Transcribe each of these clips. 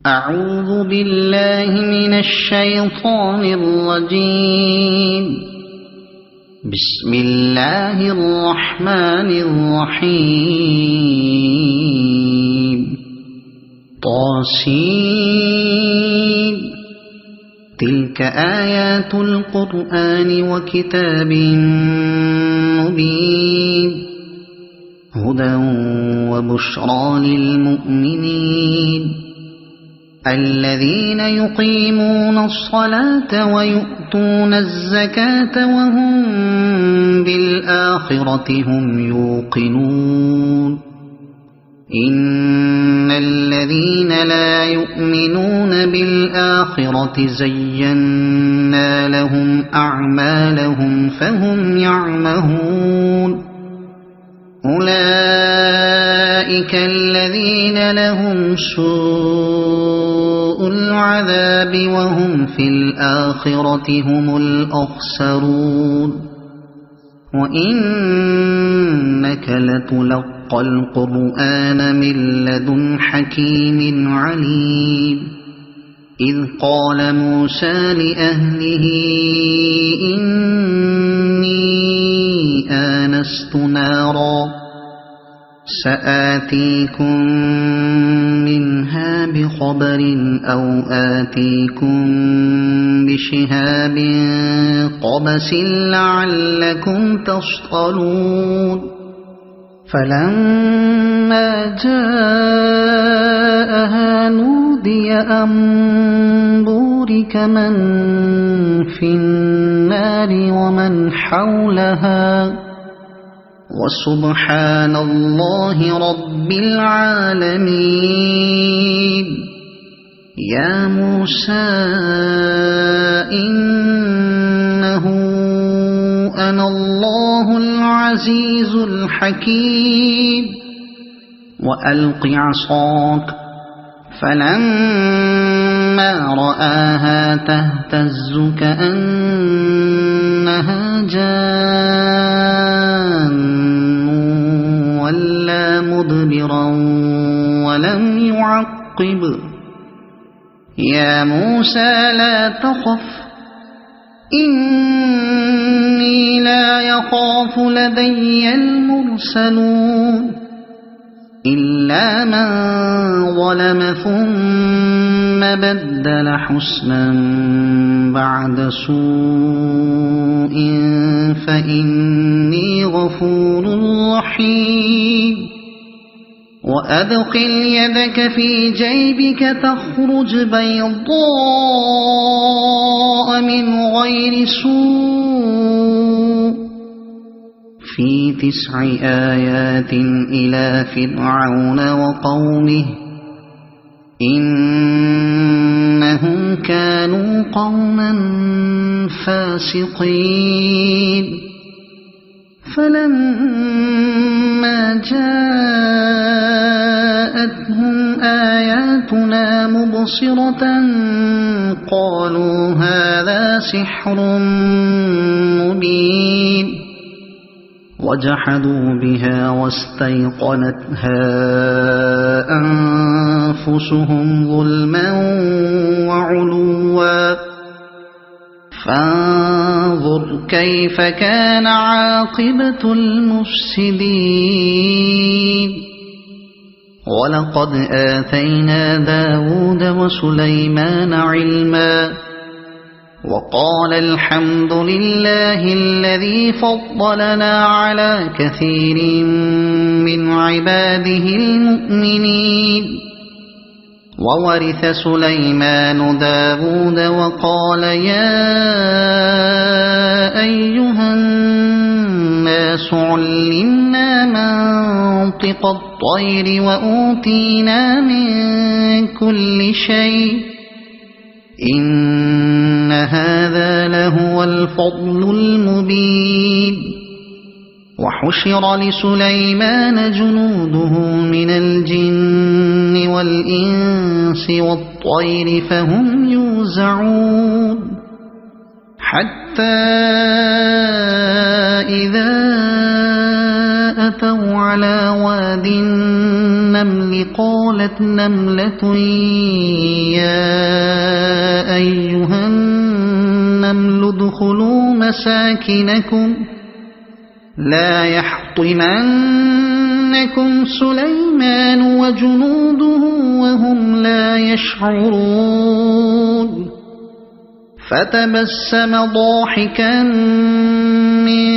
أعوذ بالله من الشيطان الرجيم. بسم الله الرحمن الرحيم. طاسين. تلك آيات القرآن وكتاب مبين، هدى وبشرى للمؤمنين الذين يقيمون الصلاة ويؤتون الزكاة وهم بالآخرة هم يوقنون. إن الذين لا يؤمنون بالآخرة زينا لهم أعمالهم فهم يعمهون. أولئك الذين لهم سوء العذاب وهم في الآخرة هم الأخسرون. وإنك لتلقى القرآن من لدن حكيم عليم. إذ قال موسى لأهله إني آنست نارا سآتيكم منها بخبر أو آتيكم بشهاب قبس لعلكم تصطلون. فلما جاءها نودي أن بورك من في النار ومن حولها وسبحان الله رب العالمين. يا موسى إنه أنا الله العزيز الحكيم. وألق عصاك. فلما رآها تهتز كأنها جان ولا مدبرا ولم يعقب. يا موسى لا تخف إني لا يخاف لدي المرسلون إلا من ظلم ثم بدل حسنا بعد سوء فإني غفور رحيم. وأدخل يدك في جيبك تخرج بيضاء من غير سوء في 9 آيات إلى فرعون وقومه إنهم كانوا قوما فاسقين. فلما جاءتهم آياتنا مبصرة قالوا هذا سحر مبين. وجحدوا بها واستيقنتها أنفسهم ظلما وعلوا فانظر كيف كان عاقبة المفسدين. ولقد آتينا داود وسليمان علما وقال الحمد لله الذي فضلنا على كثير من عباده المؤمنين. وورث سليمان داود وقال يا أيها الناس علمنا منطق الطير وأوتينا من كل شيء إن هذا لهو الفضل المبين. وحشر لسليمان جنوده من الجن والإنس والطير فهم يوزعون حتى إذا أتوا على واد النمل قالت نملة يا أيها النمل ادخلوا مساكنكم لا يحطمنكم سليمان وجنوده وهم لا يشعرون فتبسم ضاحكا من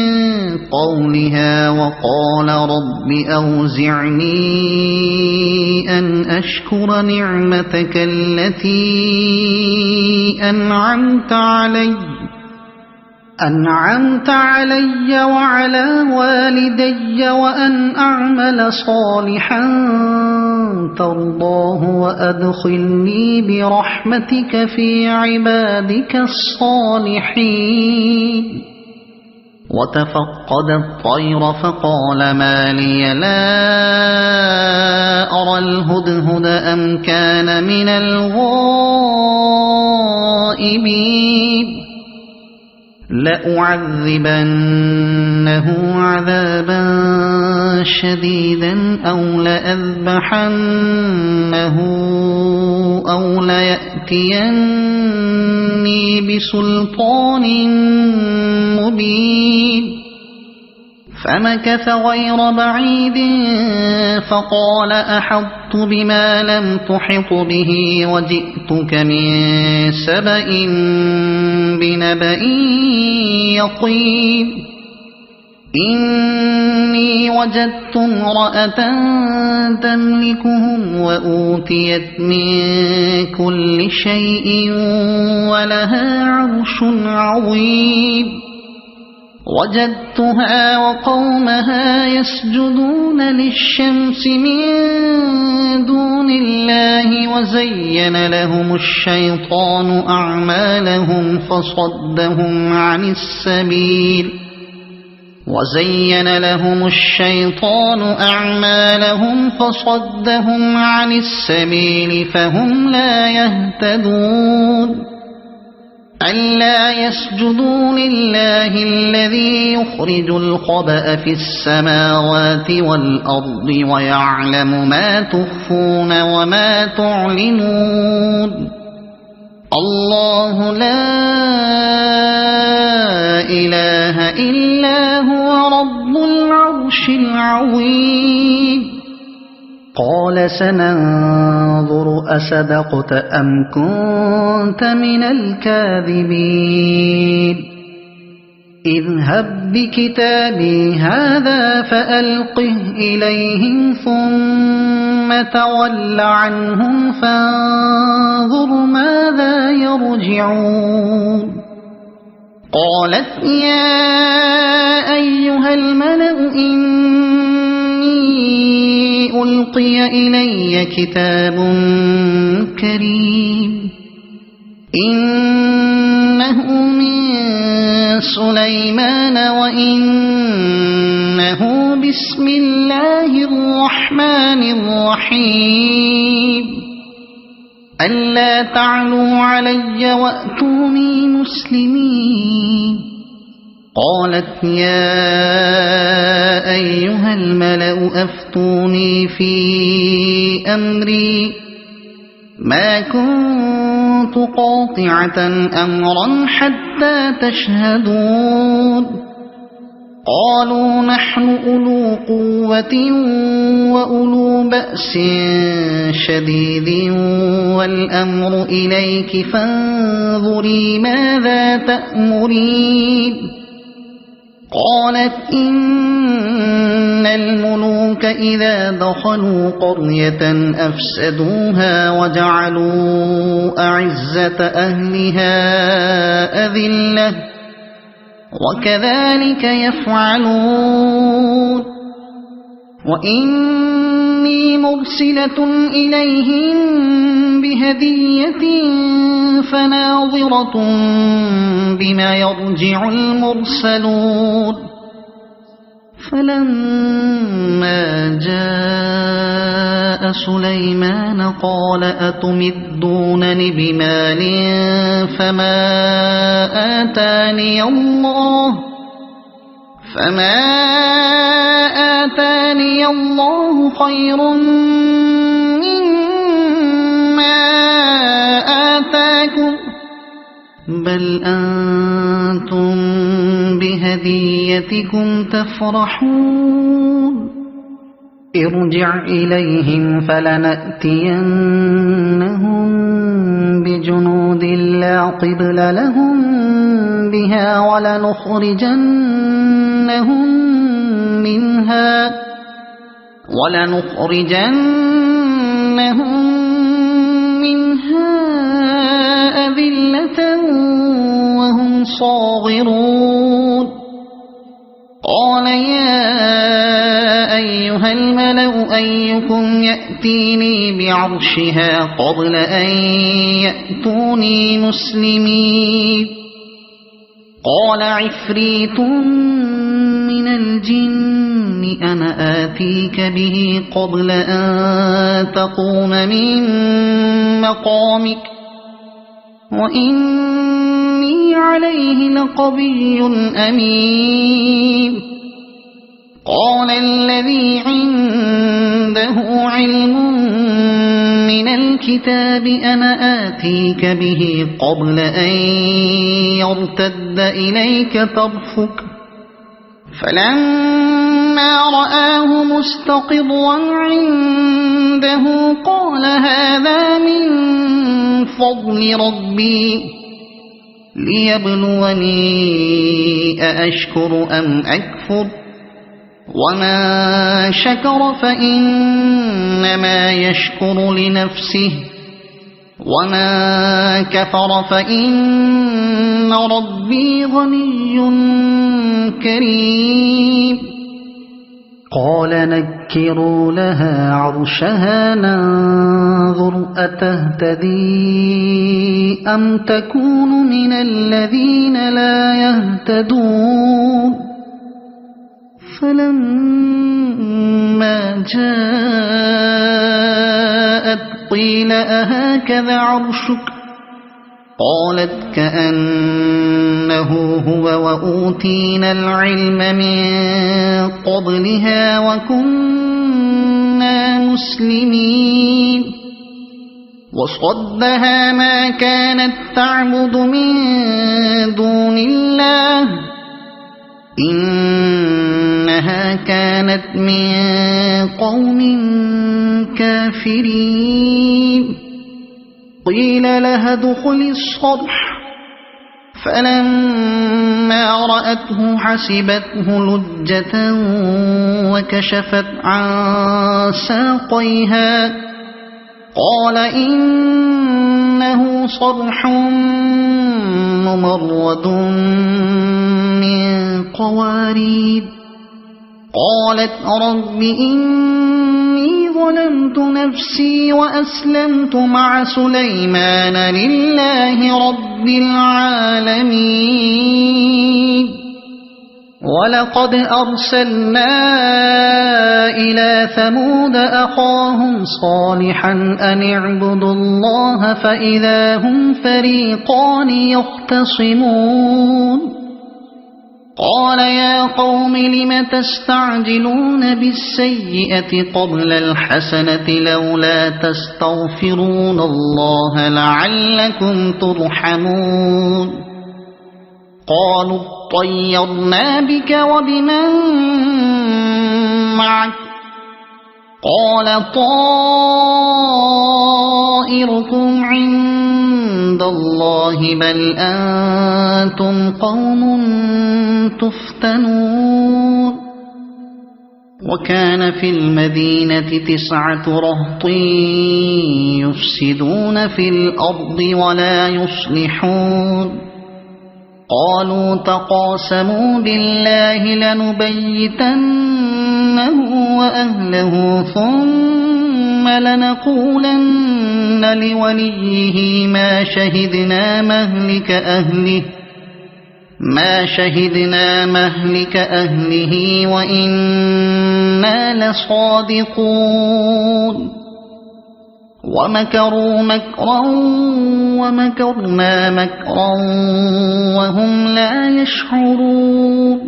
قولها وقال رب أوزعني أن أشكر نعمتك التي أنعمت علي وعلى والدي وأن أعمل صالحا ترضاه وأدخلني برحمتك في عبادك الصالحين وتفقد الطير فقال ما لي لا أرى الهدهد أم كان من الغائبين لأعذبنه عذابا شديدا أو لأذبحنه أو ليأتيني بسلطان مبين فمكث غير بعيد فقال أحطت بما لم تحط به وجئتك من سبأ بنبأ يقين إني وجدت امرأة تملكهم وأوتيت من كل شيء ولها عرش عظيم وجدتها وقومها يسجدون للشمس من دون الله وزين لهم الشيطان أعمالهم فصدهم عن السبيل فهم لا يهتدون ألا يسجدوا لله الذي يخرج الخبأ في السماوات والأرض ويعلم ما تخفون وما تعلنون الله لا إله إلا هو رب العرش العظيم قال سننظر أصدقت أم كنت من الكاذبين اذهب بكتابي هذا فألقه إليهم ثم تول عنهم فانظر ماذا يرجعون قالت يا أيها الملأ إني ألقي إلي كتاب كريم إنه من سليمان وإنه بسم الله الرحمن الرحيم ألا تعلوا علي وأتوني مسلمين قالت يا أيها الملأ أفتوني في أمري ما كنت قاطعة أمرا حتى تشهدون قالوا نحن أولو قوة وأولو بأس شديد والأمر إليك فانظري ماذا تأمرين قالت إن الملوك إذا دخلوا قرية أفسدوها وجعلوا أعزة أهلها أذلة وكذلك يفعلون وإني مرسلة إليهم بهدية فناظرة بما يرجع المرسلون فلما جاء سليمان قال أتمدونني بمال فما آتاني الله خير مما آتاكم بل أنتم بهديتكم تفرحون ارجع إليهم فلنأتينهم بجنود لا قبل لهم بها ولنخرجنهم منها أذلة وهم صاغرون قال يا أيها الملأ أيكم يأتيني بعرشها قبل أن يأتوني مسلمين قال عفريت من الجن أنا آتيك به قبل أن تقوم من مقامك وإني عليه لقوي أمين قال الذي عنده علم من الكتاب أنا آتيك به قبل أن يرتد إليك طرفك فلما رآه مستقرا عنده قال هذا من فضل ربي ليبلوني أأشكر أم أكفر ومن شكر فإنما يشكر لنفسه ومن كفر فإن ربي غني كريم قال نكروا لها عرشها ننظر أتهتدي أم تكون من الذين لا يهتدون فلما جاءت قيل أهكذا عرشك قالت كأنه هو وأوتينا العلم من قبلها وكنا مسلمين وصدها ما كانت تعبد من دون الله إنها كانت من قوم كافرين قيل لها ادخل الصرح فلما رأته حسبته لجة وكشفت عن ساقيها قال إنه صرح ممرد من قوارير قالت رب إني ظلمت نفسي وأسلمت مع سليمان لله رب العالمين ولقد أرسلنا إلى ثمود أخاهم صالحا أن اعبدوا الله فإذا هم فريقان يختصمون قال يا قوم لم تستعجلون بالسيئة قبل الحسنة لولا تستغفرون الله لعلكم ترحمون قالوا اطيرنا بك وبمن معك قال طائركم عند الله بل أنتم قوم تفتنون وكان في المدينة 9 رهط يفسدون في الأرض ولا يصلحون قالوا تقاسموا بالله لنبيتنه وأهله ثم لنقولن لوليه ما شهدنا ما شهدنا مهلك أهله وإنا لصادقون ومكروا مكرا ومكرنا مكرا وهم لا يشعرون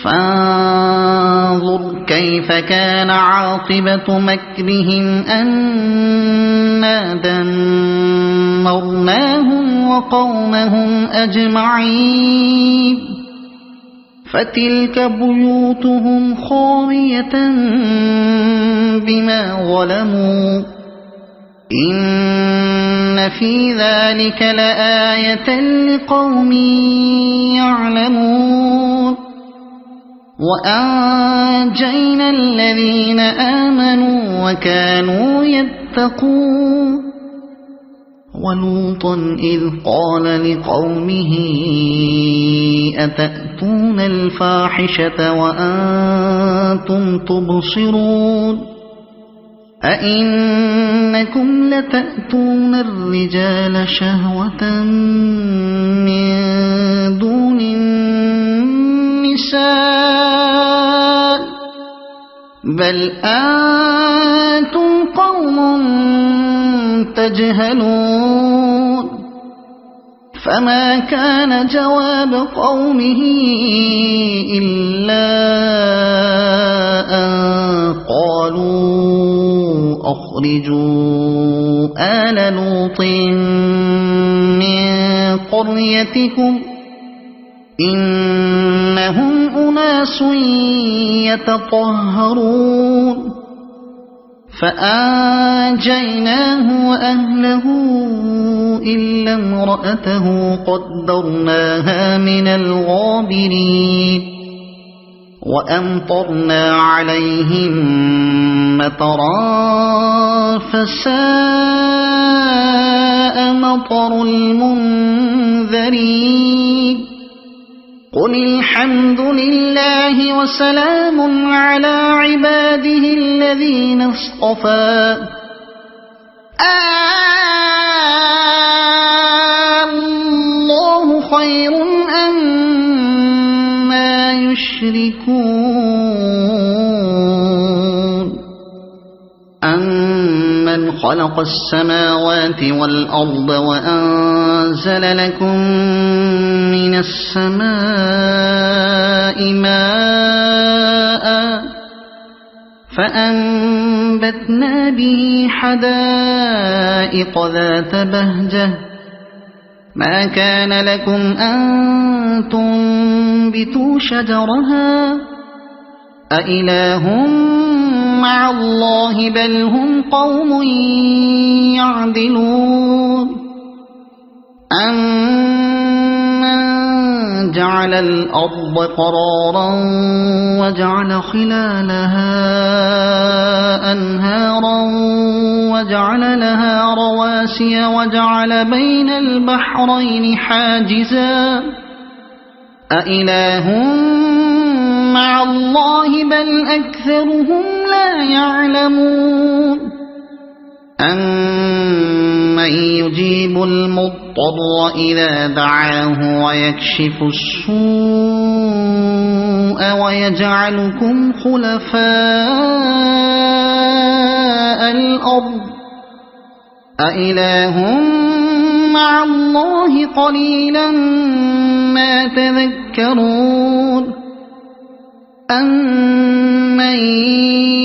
فانظر كيف كان عاقبة مكرهم أنا دمرناهم وقومهم أجمعين فتلك بيوتهم خاوية بما ظلموا إن في ذلك لآية لقوم يعلمون وأنجينا الذين آمنوا وكانوا يتقون ولوطا إذ قال لقومه أتأتون الفاحشة وأنتم تبصرون أئنكم لتأتون الرجال شهوة من دون النساء بل أنتم قوم تجهلون فما كان جواب قومه إلا أن قالوا أخرجوا آل لوط من قريتكم إنهم أناس يتطهرون فأنجيناه وأهله إلا امرأته قدرناها من الغابرين وأمطرنا عليهم مطرا فساء مطر المنذرين قل الحمد لله وسلام على عباده الذين اصطفى الله خير أما يشركون أمن خلق السماوات والأرض وأنزل لكم من السماء ماء فأنبتنا به حدائق ذات بهجة ما كان لكم أن تنبتوا شجرها أإله مع الله بل هم قوم يعدلون أمن جعل الأرض قرارا وجعل خلالها أنهارا وجعل لها رواسي وجعل بين البحرين حاجزا أإله مع الله بل أكثرهم لا يعلمون أمن يجيب المضطر إذا دعاه ويكشف السوء ويجعلكم خلفاء الأرض أإله مع الله قليلا ما تذكرون أمن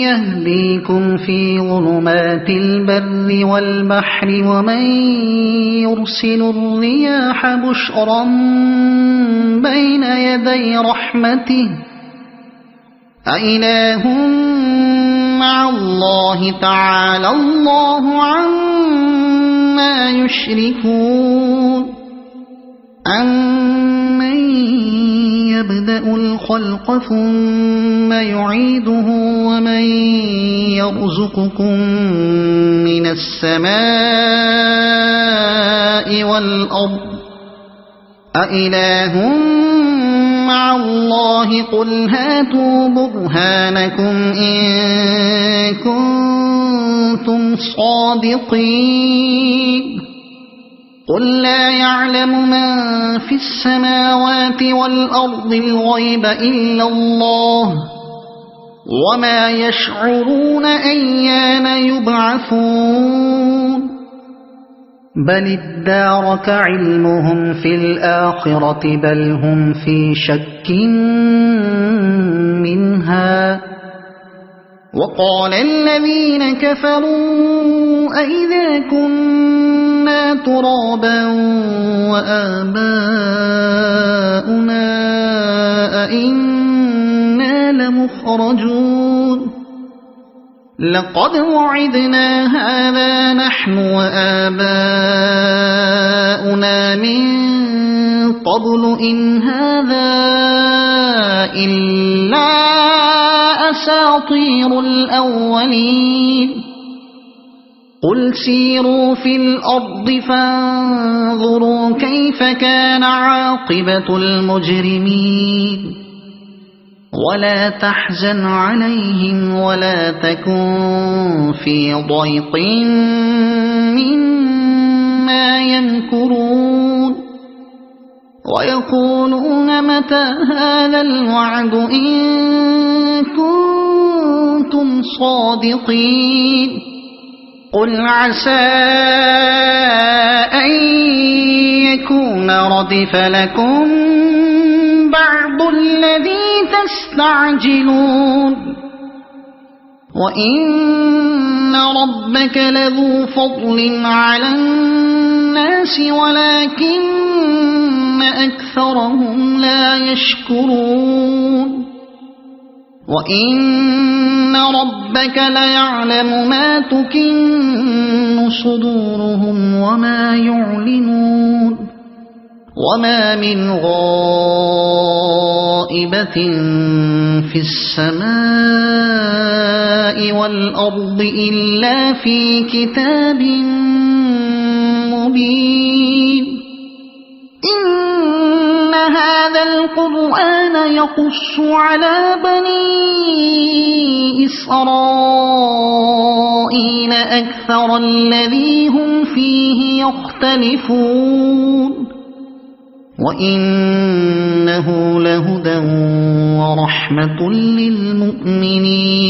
يهديكم في ظلمات البر والبحر ومن يرسل الرياح بشرا بين يدي رحمته أإله مع الله تعالى الله عما يشركون أمن يبدأ الخلق ثم يعيده ومن يرزقكم من السماء والأرض أإله مع الله قل هاتوا برهانكم إن كنتم صادقين قل لا يعلم من في السماوات والأرض الغيب إلا الله وما يشعرون أيان يبعثون بل ادارك علمهم في الآخرة بل هم في شك منها وقال الذين كفروا أئذا كنا ترابا وآباؤنا أئنا لمخرجون لقد وعدنا هذا نحن وآباؤنا من قبل إن هذا إلا أساطير الأولين قل سيروا في الأرض فانظروا كيف كان عاقبة المجرمين ولا تحزن عليهم ولا تكن في ضيق مما يمكرون ويقولون متى هذا الوعد إن كنتم صادقين قل عسى أن يكون ردف لكم بعض الذي تستعجلون وإن ربك لذو فضل على الناس ولكن أكثرهم لا يشكرون وإن ربك ليعلم ما تكن صدورهم وما يعلنون وما من غائبة في السماء والأرض إلا في كتاب مبين إن هذا القرآن يقص على بني إسرائيل أكثر الذي هم فيه يختلفون وإنه لهدى ورحمة للمؤمنين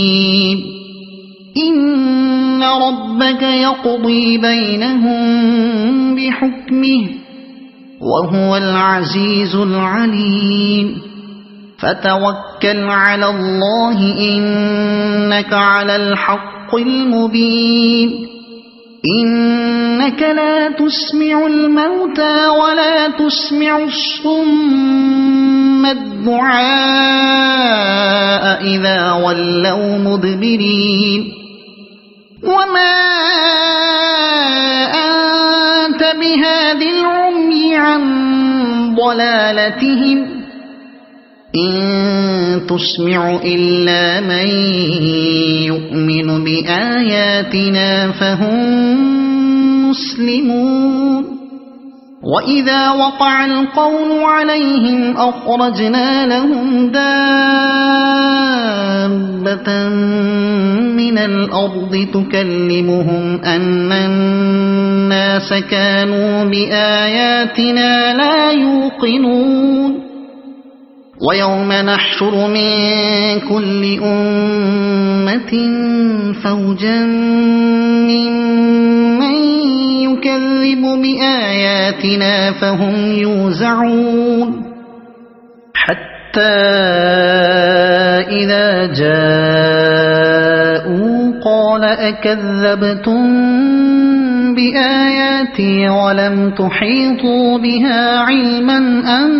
إن ربك يقضي بينهم بحكمه وهو العزيز العليم فتوكل على الله إنك على الحق المبين إنك لا تسمع الموتى ولا تسمع الصم الدعاء إذا ولوا مدبرين وما أنت بهاد العمي عن ضلالتهم إن تسمع إلا من يؤمن بآياتنا فهم مسلمون وإذا وقع القول عليهم أخرجنا لهم دابة من الأرض تكلمهم أن الناس كانوا بآياتنا لا يوقنون ويوم نحشر من كل أمة فوجا ممن يكذب بآياتنا فهم يوزعون حتى إذا جاءوا قال أكذبتم بآياتي ولم تحيطوا بها علما أم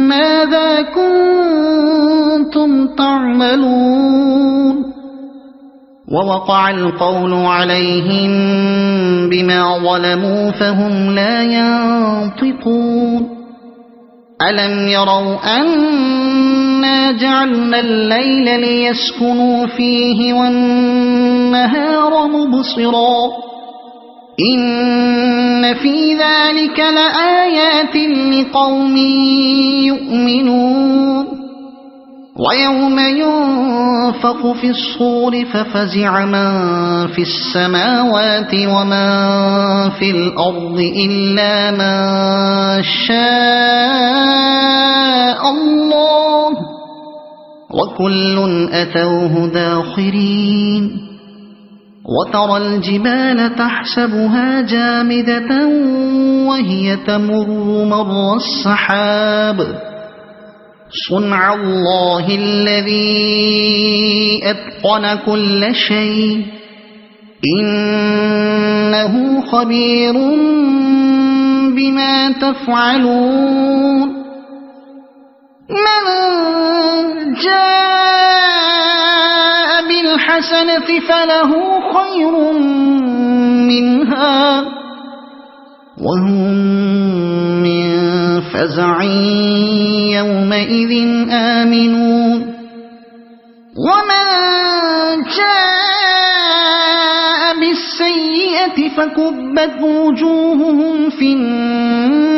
ماذا كنتم تعملون ووقع القول عليهم بما ظلموا فهم لا ينطقون ألم يروا أنا جعلنا الليل ليسكنوا فيه والنهار مبصرا إن في ذلك لآيات لقوم يؤمنون ويوم ينفخ في الصور ففزع من في السماوات ومن في الأرض إلا من شاء الله وكل أتوه داخرين وترى الجبال تحسبها جامدة وهي تمر مر السحاب صنع الله الذي أتقن كل شيء إنه خبير بما تفعلون من جاء بالحسنة فله خير منها وهم من فزع يومئذ آمنون ومن جاء بالسيئة فكبت وجوههم في النار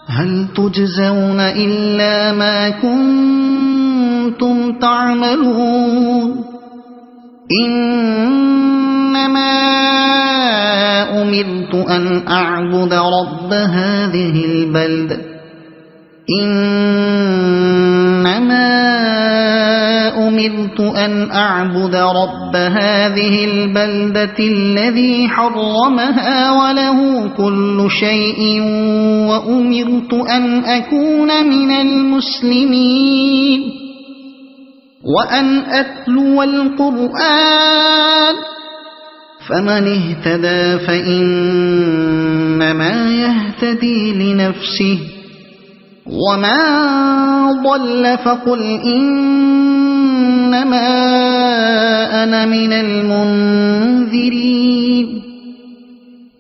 هل تجزون إلا ما كنتم تعملون إنما أمرت أن أعبد رب هذه البلدة الذي حرمها وله كل شيء وأمرت أن أكون من المسلمين وأن أتلو القرآن فمن اهتدى فإنما يهتدي لنفسه ومن ضل فقل إنما أنا من المنذرين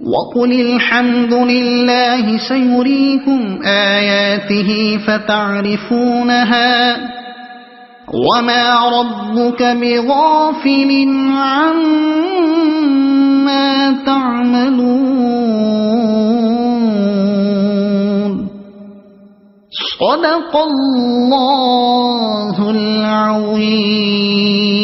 وقل الحمد لله سيريكم آياته فتعرفونها وما ربك بغافل عما تعملون صدق الله العظيم.